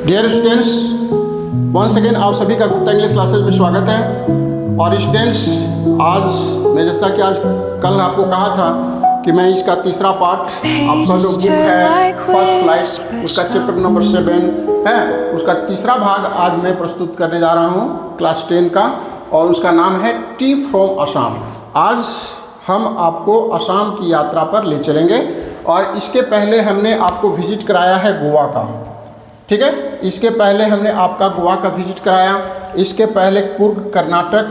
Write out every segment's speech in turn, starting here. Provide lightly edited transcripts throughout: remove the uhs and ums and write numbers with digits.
Dear students, once again आप सभी का गुप्ता इंग्लिश क्लासेस में स्वागत है। और स्टूडेंट्स, आज मैं जैसा कि आज कल आपको कहा था कि मैं इसका तीसरा पार्ट, आपका जो बुक है फर्स्ट फ्लाइट, उसका चैप्टर नंबर 7 है, उसका तीसरा भाग आज मैं प्रस्तुत करने जा रहा हूँ क्लास 10 का, और उसका नाम है टी फ्रॉम असम। आज हम आपको असम की यात्रा पर ले चलेंगे और इसके पहले हमने आपको विजिट कराया है गोवा का, ठीक है। इसके पहले हमने आपका गोवा का विजिट कराया, इसके पहले कुर्ग कर्नाटक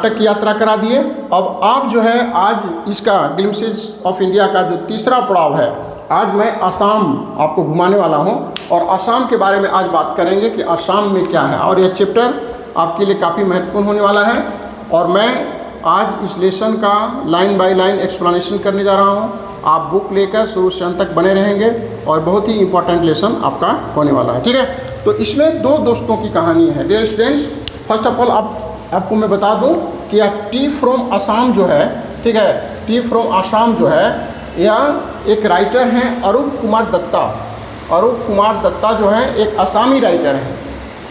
की यात्रा करा दिए। अब आप जो है आज इसका ग्लिम्पसेस ऑफ इंडिया का जो तीसरा पड़ाव है, आज मैं असम आपको घुमाने वाला हूं और असम के बारे में आज बात करेंगे कि असम में क्या है। और यह चैप्टर आपके लिए काफ़ी महत्वपूर्ण होने वाला है और मैं आज इस लेसन का लाइन बाय लाइन एक्सप्लेनेशन करने जा रहा हूँ। आप बुक लेकर शुरू से अंत तक बने रहेंगे और बहुत ही इंपॉर्टेंट लेसन आपका होने वाला है, ठीक है। तो इसमें दो दोस्तों की कहानी है। Dear students, first of all आपको मैं बता दूं कि यह टी फ्रॉम असम जो है, ठीक है, टी फ्रॉम असम जो है, यह एक राइटर हैं अरूप कुमार दत्ता। अरूप कुमार दत्ता जो है एक असामी राइटर हैं।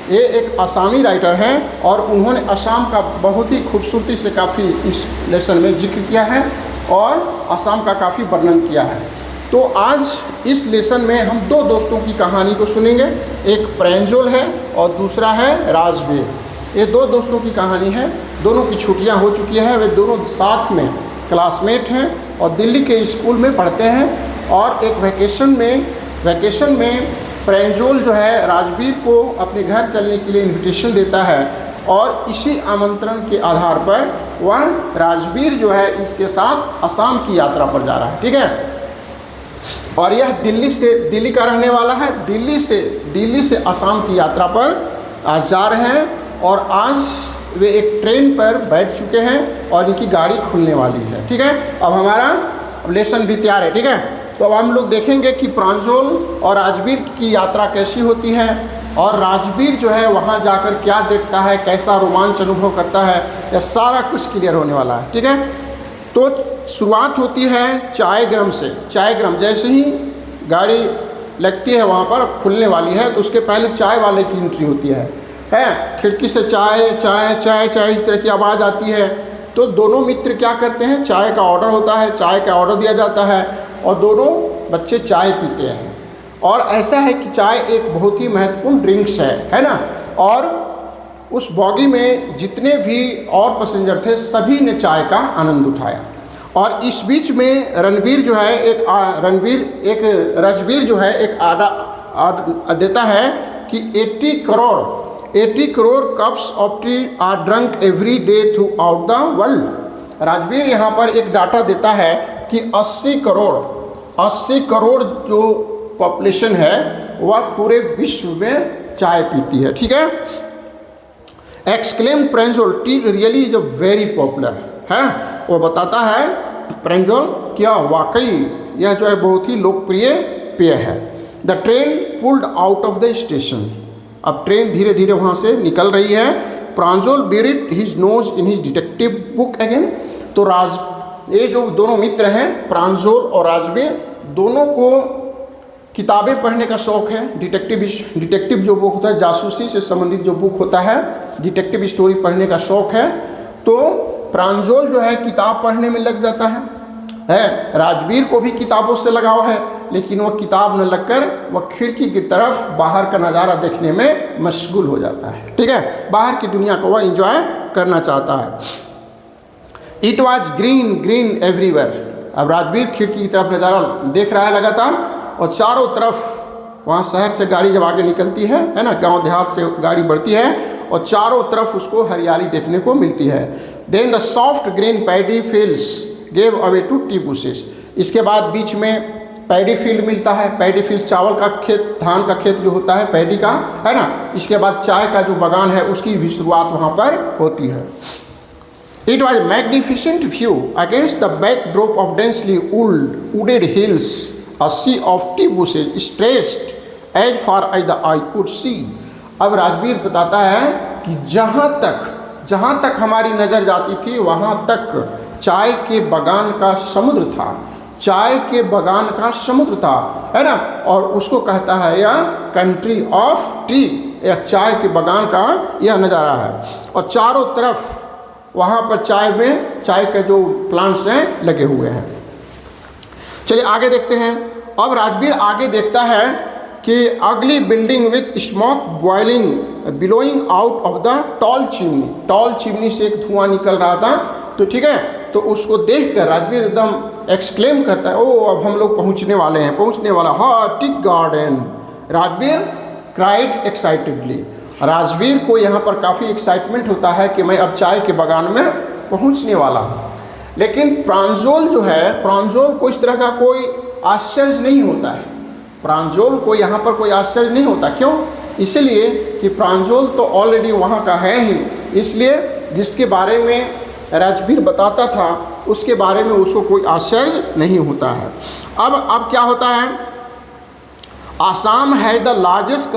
ये एक असामी राइटर हैं और उन्होंने असम का बहुत ही खूबसूरती से काफ़ी इस लेसन में जिक्र किया है और असम का काफ़ी वर्णन किया है। तो आज इस लेसन में हम दो दोस्तों की कहानी को सुनेंगे, एक प्रेंजोल है और दूसरा है राजवीर। ये दो दोस्तों की कहानी है, दोनों की छुट्टियां हो चुकी है, वे दोनों साथ में क्लासमेट हैं और दिल्ली के स्कूल में पढ़ते हैं। और एक वैकेशन में प्रेंजोल जो है राजवीर को अपने घर चलने के लिए इन्विटेशन देता है और इसी आमंत्रण के आधार पर वह राजवीर जो है इसके साथ असम की यात्रा पर जा रहा है, ठीक है। और यह दिल्ली का रहने वाला है। दिल्ली से असम की यात्रा पर आज जा रहे हैं और आज वे एक ट्रेन पर बैठ चुके हैं और इनकी गाड़ी खुलने वाली है, ठीक है। अब हमारा लेसन भी तैयार है, ठीक है। तो अब हम लोग देखेंगे कि प्रेंजोल और राजवीर की यात्रा कैसी होती है और राजवीर जो है वहाँ जाकर क्या देखता है, कैसा रोमांच अनुभव करता है, यह सारा कुछ क्लियर होने वाला है, ठीक है। तो शुरुआत होती है चायग्राम से। चायग्राम जैसे ही गाड़ी लगती है वहाँ पर खुलने वाली है तो उसके पहले चाय वाले की एंट्री होती है। खिड़की से चाय चाय चाय चाय इस तरह की आवाज़ आती है। तो दोनों मित्र क्या करते हैं, चाय का ऑर्डर होता है, चाय का ऑर्डर दिया जाता है और दोनों बच्चे चाय पीते हैं। और ऐसा है कि चाय एक बहुत ही महत्वपूर्ण ड्रिंक्स है ना। और उस बॉगी में जितने भी और पैसेंजर थे सभी ने चाय का आनंद उठाया। और इस बीच में राजवीर जो है एक आर्डर देता है कि 80 crore cups of T R drunk every day through out the world. Rajveer यहाँ पर एक डाटा देता है कि 80 करोड़ जो पॉपुलेशन है वह पूरे विश्व में चाय पीती है, ठीक है। Exclaim Pranjol, tea really is a very popular है। वो बताता है प्रेंजोल क्या वाकई यह जो है बहुत ही लोकप्रिय पेय है। The train pulled out of the station. अब ट्रेन धीरे धीरे वहाँ से निकल रही है। Pranjol buried his nose in his detective book again. तो ये जो दोनों मित्र हैं प्रेंजोल और राजवीर, दोनों को किताबें पढ़ने का शौक़ है। डिटेक्टिव जो बुक होता है, जासूसी से संबंधित जो बुक होता है, डिटेक्टिव स्टोरी पढ़ने का शौक़ है। तो प्रेंजोल जो है किताब पढ़ने में लग जाता है। राजवीर को भी किताबों से लगाव है, लेकिन वह किताब न लगकर वह खिड़की की तरफ बाहर का नज़ारा देखने में मशगूल हो जाता है, ठीक है। बाहर की दुनिया को वह एंजॉय करना चाहता है। It was green everywhere. अब राजवीर खिड़की की तरफ नज़ारा देख रहा है लगातार और चारों तरफ वहाँ शहर से गाड़ी जब आगे निकलती है ना, गांव देहात से गाड़ी बढ़ती है और चारों तरफ उसको हरियाली देखने को मिलती है। Then the soft green paddy fields gave away to tea bushes. इसके बाद बीच में पैडी फील्ड मिलता है। पैडी फील्ड चावल का खेत, धान का खेत जो होता है पैडी का, है ना। इसके बाद चाय का जो बागान है उसकी भी शुरुआत वहाँ पर होती है। It was a magnificent view against the backdrop of densely wooded hills. A sea of tea bushes stretched as far as the eye could see. अब राजवीर बताता है कि जहाँ तक हमारी नज़र जाती थी वहाँ तक चाय के बागान का समुद्र था। चाय के बगान का समुद्र था, है ना, और उसको कहता है यह कंट्री ऑफ टी, यह चाय के बगान का यह नज़ारा है। और चारों तरफ वहाँ पर चाय के जो प्लांट्स हैं लगे हुए हैं। चलिए आगे देखते हैं। अब राजवीर आगे देखता है कि अगली building with smoke boiling billowing out of the tall chimney से एक धुआं निकल रहा था। तो ठीक है, तो उसको देखकर राजवीर एकदम एक्सक्लेम करता है, ओ अब हम लोग पहुंचने वाला हाँ tea garden. Rajveer cried excitedly. Rajveer को यहाँ पर काफ़ी एक्साइटमेंट होता है कि मैं अब चाय के बागान में पहुँचने वाला हूँ। लेकिन प्रांजोल जो है, प्रांजोल को इस तरह का कोई आश्चर्य नहीं होता है। प्रांजोल को यहाँ पर कोई आश्चर्य नहीं होता। क्यों? इसलिए कि प्रांजोल तो ऑलरेडी वहाँ का है ही, इसलिए जिसके बारे में राजवीर बताता था उसके बारे में उसको कोई आश्चर्य नहीं होता है। अब क्या होता है, आसाम है the largest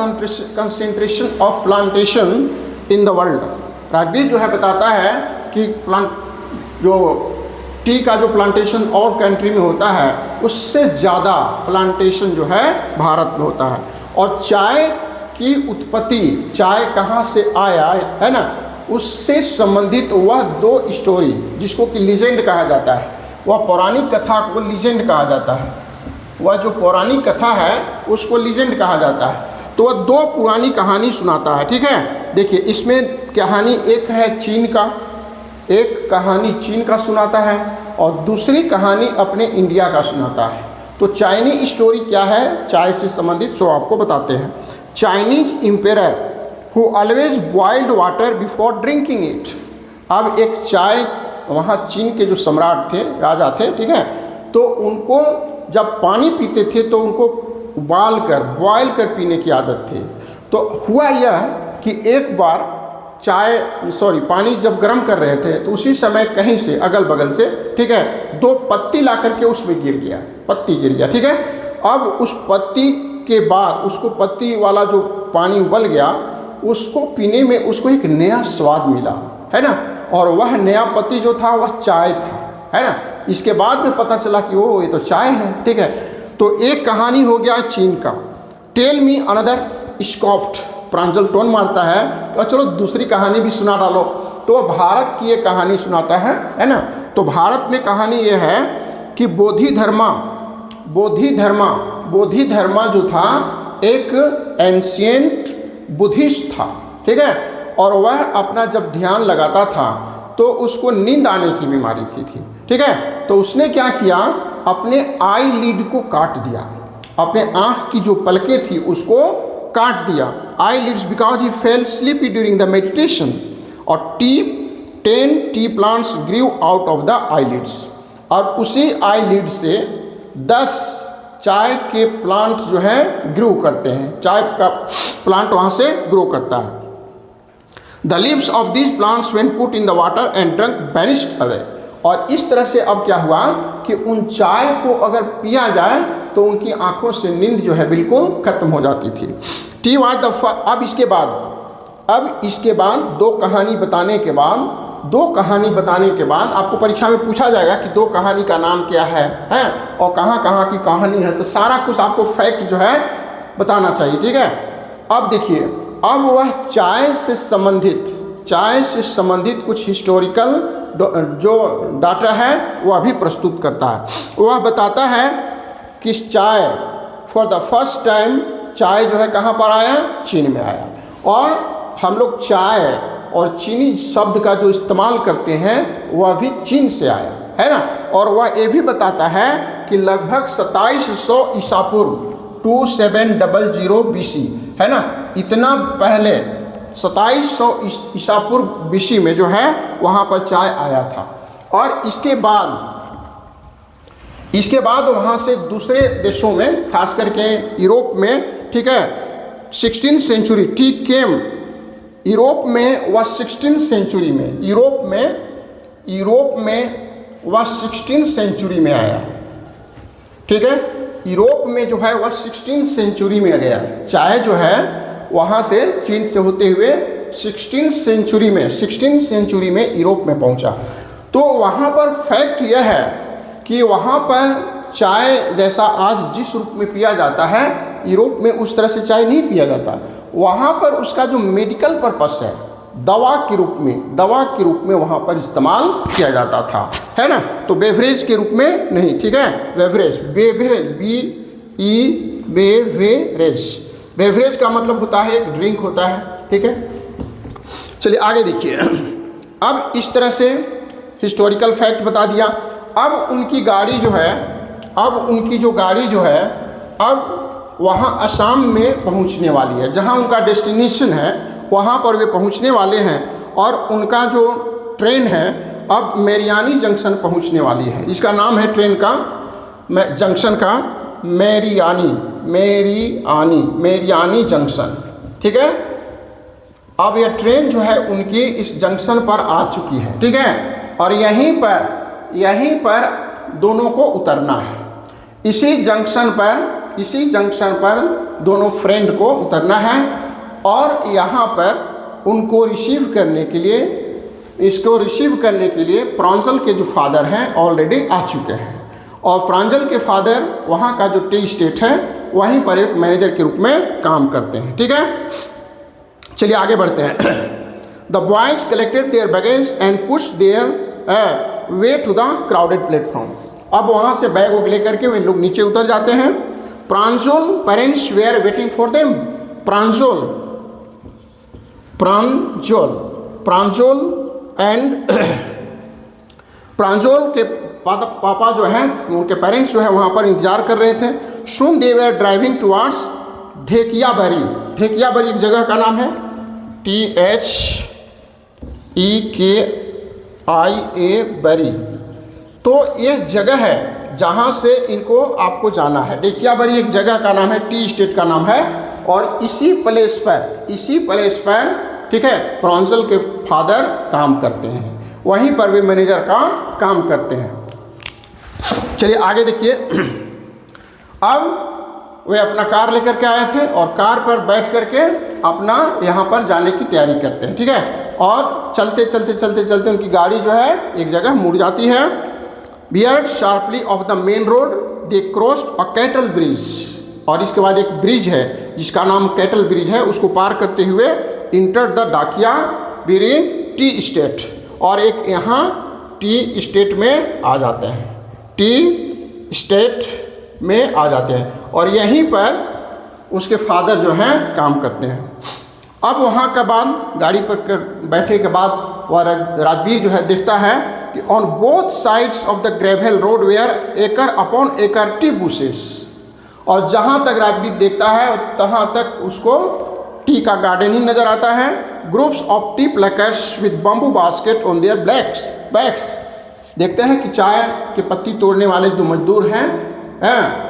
concentration of plantation in the world. Rajveer जो है बताता है कि टी का जो प्लांटेशन और कंट्री में होता है उससे ज़्यादा प्लांटेशन जो है भारत में होता है। और चाय की उत्पत्ति, चाय कहाँ से आया है ना, उससे संबंधित वह दो स्टोरी जिसको कि लीजेंड कहा जाता है, वह पौराणिक कथा को लीजेंड कहा जाता है। वह जो पौराणिक कथा है उसको लीजेंड कहा जाता है। तो वह दो पुरानी कहानी सुनाता है। ठीक है, देखिए इसमें कहानी एक है चीन का, एक कहानी चीन का सुनाता है और दूसरी कहानी अपने इंडिया का सुनाता है। तो चाइनीज स्टोरी क्या है चाय से संबंधित, सो आपको बताते हैं। Chinese emperor who always boiled water before drinking it. अब एक चाय, वहाँ चीन के जो सम्राट थे, राजा थे, ठीक है, तो उनको जब पानी पीते थे तो उनको बॉयल कर पीने की आदत थी। तो हुआ यह कि एक बार पानी जब गर्म कर रहे थे तो उसी समय कहीं से अगल बगल से, ठीक है, दो पत्ती ला करके उसमें गिर गया, ठीक है। अब उस पत्ती के बाद उसको पत्ती वाला जो पानी उबल गया उसको पीने में उसको एक नया स्वाद मिला, है ना, और वह नया पत्ती जो था वह चाय था, है ना। इसके बाद में पता चला कि ओ ये तो चाय है, ठीक है। तो एक कहानी हो गया चीन का। टेल मी अनदर स्कॉफ्ट, प्रांजल टोन मारता है तो चलो दूसरी कहानी भी सुना डालो। तो भारत की एक कहानी सुनाता है ना। तो भारत में कहानी ये है कि बोधि धर्मा जो था एक एंशिएंट बुद्धिस्ट था, ठीक है, और वह अपना जब ध्यान लगाता था तो उसको नींद आने की बीमारी थी, ठीक है। तो उसने क्या किया, अपने आई लिड को काट दिया, अपने आँख की जो पलकें थी उसको काट दिया, eyelids, because he fell sleepy during the meditation. और 10 tea plants grew out of the eyelids, और उसी आई लिड से 10 चाय के प्लांट जो हैं ग्रो करते हैं, चाय का प्लांट वहाँ से ग्रो करता है। The leaves of these plants when put in the water and drunk vanished away. और इस तरह से अब क्या हुआ कि उन चाय को अगर पिया जाए तो उनकी आंखों से नींद जो है बिल्कुल खत्म हो जाती थी। टी वाज द अब इसके बाद दो कहानी बताने के बाद आपको परीक्षा में पूछा जाएगा कि दो कहानी का नाम क्या है और कहाँ कहाँ की कहानी है, तो सारा कुछ आपको फैक्ट जो है बताना चाहिए, ठीक है। अब देखिए, अब वह चाय से संबंधित कुछ हिस्टोरिकल जो डाटा है वह भी प्रस्तुत करता है। वह बताता है कि चाय फॉर द फर्स्ट टाइम, चाय जो है कहाँ पर आया, चीन में आया। और हम लोग चाय और चीनी शब्द का जो इस्तेमाल करते हैं वह भी चीन से आया, है ना। और वह ये भी बताता है कि लगभग 2700 ईसा पूर्व 2700 BC, है ना, इतना पहले 2700 ईसा पूर्व BC में जो है वहाँ पर चाय आया था। और इसके बाद वहाँ से दूसरे देशों में, खास करके यूरोप में, ठीक है, 16th सेंचुरी टी केम यूरोप में, वह 16th सेंचुरी में, यूरोप में वह 16th सेंचुरी में आया, ठीक है। यूरोप में जो है वह 16th सेंचुरी में गया। चाय जो है वहाँ से चीन से होते हुए 16th सेंचुरी में यूरोप में पहुँचा। तो वहाँ पर फैक्ट यह है कि वहाँ पर चाय जैसा आज जिस रूप में पिया जाता है, यूरोप में उस तरह से चाय नहीं पिया जाता। वहाँ पर उसका जो मेडिकल पर्पस है, दवा के रूप में वहाँ पर इस्तेमाल किया जाता था, है ना। तो बेवरेज के रूप में नहीं, ठीक है। बेवरेज, बेवरेज का मतलब होता है एक ड्रिंक होता है, ठीक है। चलिए आगे देखिए। अब इस तरह से हिस्टोरिकल फैक्ट बता दिया। अब उनकी गाड़ी जो है, अब वहाँ असम में पहुँचने वाली है, जहाँ उनका डेस्टिनेशन है वहाँ पर वे पहुँचने वाले हैं। और उनका जो ट्रेन है अब मेरियानी जंक्शन पहुँचने वाली है। इसका नाम है ट्रेन का, जंक्शन का मेरियानी जंक्शन, ठीक है। अब यह ट्रेन जो है उनकी इस जंक्शन पर आ चुकी है, ठीक है। और यहीं पर दोनों को उतरना है। इसी जंक्शन पर दोनों फ्रेंड को उतरना है। और यहाँ पर उनको रिसीव करने के लिए फ्रांजल के जो फादर हैं ऑलरेडी आ चुके हैं। और फ्रांजल के फादर वहाँ का जो टी स्टेट है वहीं पर एक मैनेजर के रूप में काम करते हैं, ठीक है। चलिए आगे बढ़ते हैं। The boys collected their baggage and push their way to the crowded platform. अब वहाँ से बैग वैग लेकर के वे लोग नीचे उतर जाते हैं। Pranjal parents were waiting for them. Pranjal के पापा जो हैं, उनके पेरेंट्स जो है वहाँ पर इंतजार कर रहे थे। सून दे वेयर ड्राइविंग टुवार्ड्स ढेकियाबाड़ी। ढेकियाबाड़ी एक जगह का नाम है, THEKIA बरी। तो यह जगह है जहाँ से इनको आपको जाना है। ढेकियाबाड़ी एक जगह का नाम है, टी स्टेट का नाम है। और इसी प्लेस पर ठीक है फ्रांजल के फादर काम करते हैं, वहीं पर वे मैनेजर का काम करते हैं। चलिए आगे देखिए। अब वे अपना कार लेकर के आए थे और कार पर बैठ करके अपना यहाँ पर जाने की तैयारी करते हैं, ठीक है। और चलते उनकी गाड़ी जो है एक जगह मुड़ जाती है। Beard sharply of the main road they crossed a cattle bridge. और इसके बाद एक ब्रिज है जिसका नाम कैटल ब्रिज है, उसको पार करते हुए इंटर द डाकिया बिरी टी स्टेट। और एक यहाँ टी स्टेट में आ जाते हैं, और यहीं पर उसके फादर जो हैं काम करते हैं। अब वहाँ के बाद गाड़ी पर बैठने के बाद वह राजवीर जो है देखता है कि on both sides of the gravel road were acre upon acre tea bushes. और जहाँ तक राजवीर देखता है तहाँ तक उसको टी का गार्डन ही नज़र आता है। Groups of tea pluckers with bamboo basket on their backs. देखते हैं कि चाय के पत्ती तोड़ने वाले जो मजदूर हैं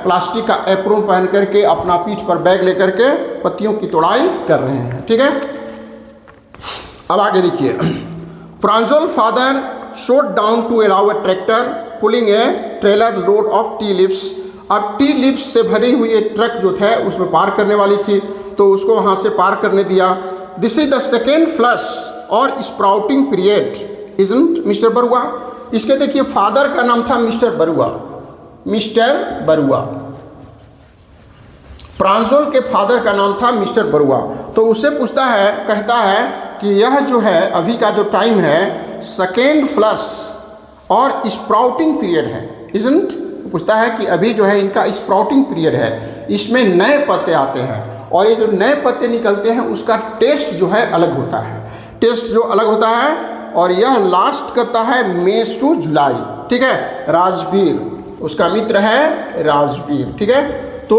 प्लास्टिक का एप्रोन पहन करके अपना पीठ पर बैग लेकर के पत्तियों की तोड़ाई कर रहे हैं, ठीक है। अब आगे देखिए। Pranjal father slowed down to allow a tractor pulling a trailer load of tea leaves. अब टी लिप्स से भरी हुई एक ट्रक जो था उसमें पार करने वाली थी, तो उसको वहाँ से पार करने दिया। This is the second flush और sprouting period isn't mister Barua. इसके देखिए फादर का नाम था मिस्टर बरुआ। फ्रांजल के फादर का नाम था मिस्टर बरुआ। तो उससे पूछता है, कहता है कि यह जो है अभी का जो टाइम है सेकेंड फ्लश और स्प्राउटिंग पीरियड है, इजंट। पूछता है कि अभी जो है इनका स्प्राउटिंग पीरियड है, इसमें नए पत्ते आते हैं और ये जो नए पत्ते निकलते हैं उसका टेस्ट जो है अलग होता है, और यह लास्ट करता है मई टू जुलाई, ठीक है। राजवीर उसका मित्र है राजवीर, ठीक है। तो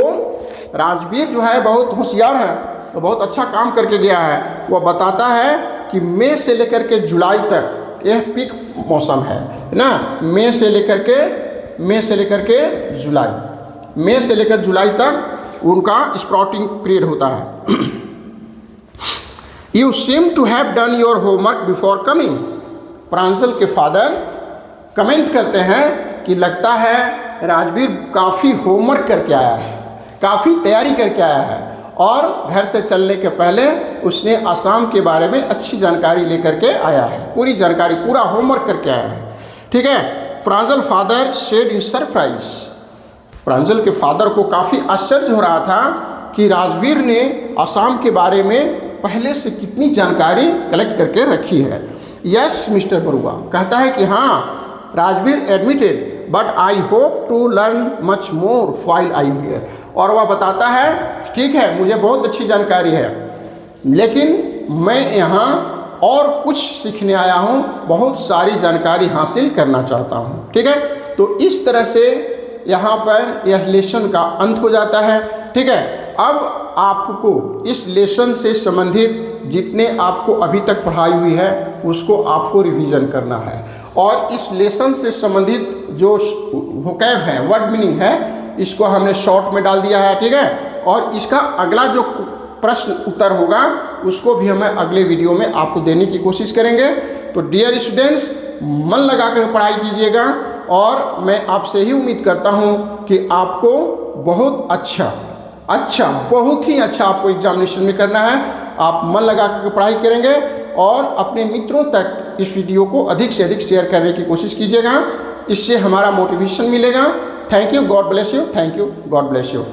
राजवीर जो है बहुत होशियार है, तो बहुत अच्छा काम करके गया है। वह बताता है कि मई से लेकर के जुलाई तक यह पीक मौसम है ना। मई से लेकर जुलाई तक उनका स्प्राउटिंग पीरियड होता है। You seem to have done your homework before coming. Pranjal के फादर कमेंट करते हैं कि लगता है राजवीर काफ़ी होमवर्क करके आया है, काफ़ी तैयारी करके आया है, और घर से चलने के पहले उसने असम के बारे में अच्छी जानकारी लेकर के आया है, पूरी जानकारी, पूरा होमवर्क करके आया है, ठीक है। फ्रांजल फादर सेड इन सरप्राइज। प्रांजल के फादर को काफ़ी आश्चर्य हो रहा था कि राजवीर ने असम के बारे में पहले से कितनी जानकारी कलेक्ट करके रखी है। यस मिस्टर बरुआ कहता है कि हाँ, Rajveer admitted but I hope to learn much more while I am here. और वह बताता है ठीक है, मुझे बहुत अच्छी जानकारी है, लेकिन मैं यहाँ और कुछ सीखने आया हूँ, बहुत सारी जानकारी हासिल करना चाहता हूँ। ठीक है, तो इस तरह से यहाँ पर यह लेसन का अंत हो जाता है। ठीक है, अब आपको इस लेसन से संबंधित जितने आपको अभी तक पढ़ाई हुई है उसको आपको रिवीजन करना है, और इस लेसन से संबंधित जो वोकैब है, वर्ड मीनिंग है, इसको हमने शॉर्ट में डाल दिया है। ठीक है, और इसका अगला जो प्रश्न उत्तर होगा उसको भी हमें अगले वीडियो में आपको देने की कोशिश करेंगे। तो डियर स्टूडेंट्स, मन लगाकर पढ़ाई कीजिएगा, और मैं आपसे ही उम्मीद करता हूँ कि आपको बहुत अच्छा बहुत ही अच्छा आपको एग्जामिनेशन में करना है। आप मन लगा कर पढ़ाई करेंगे और अपने मित्रों तक इस वीडियो को अधिक से अधिक शेयर करने की कोशिश कीजिएगा, इससे हमारा मोटिवेशन मिलेगा। Thank you, God bless you, thank you, God bless you.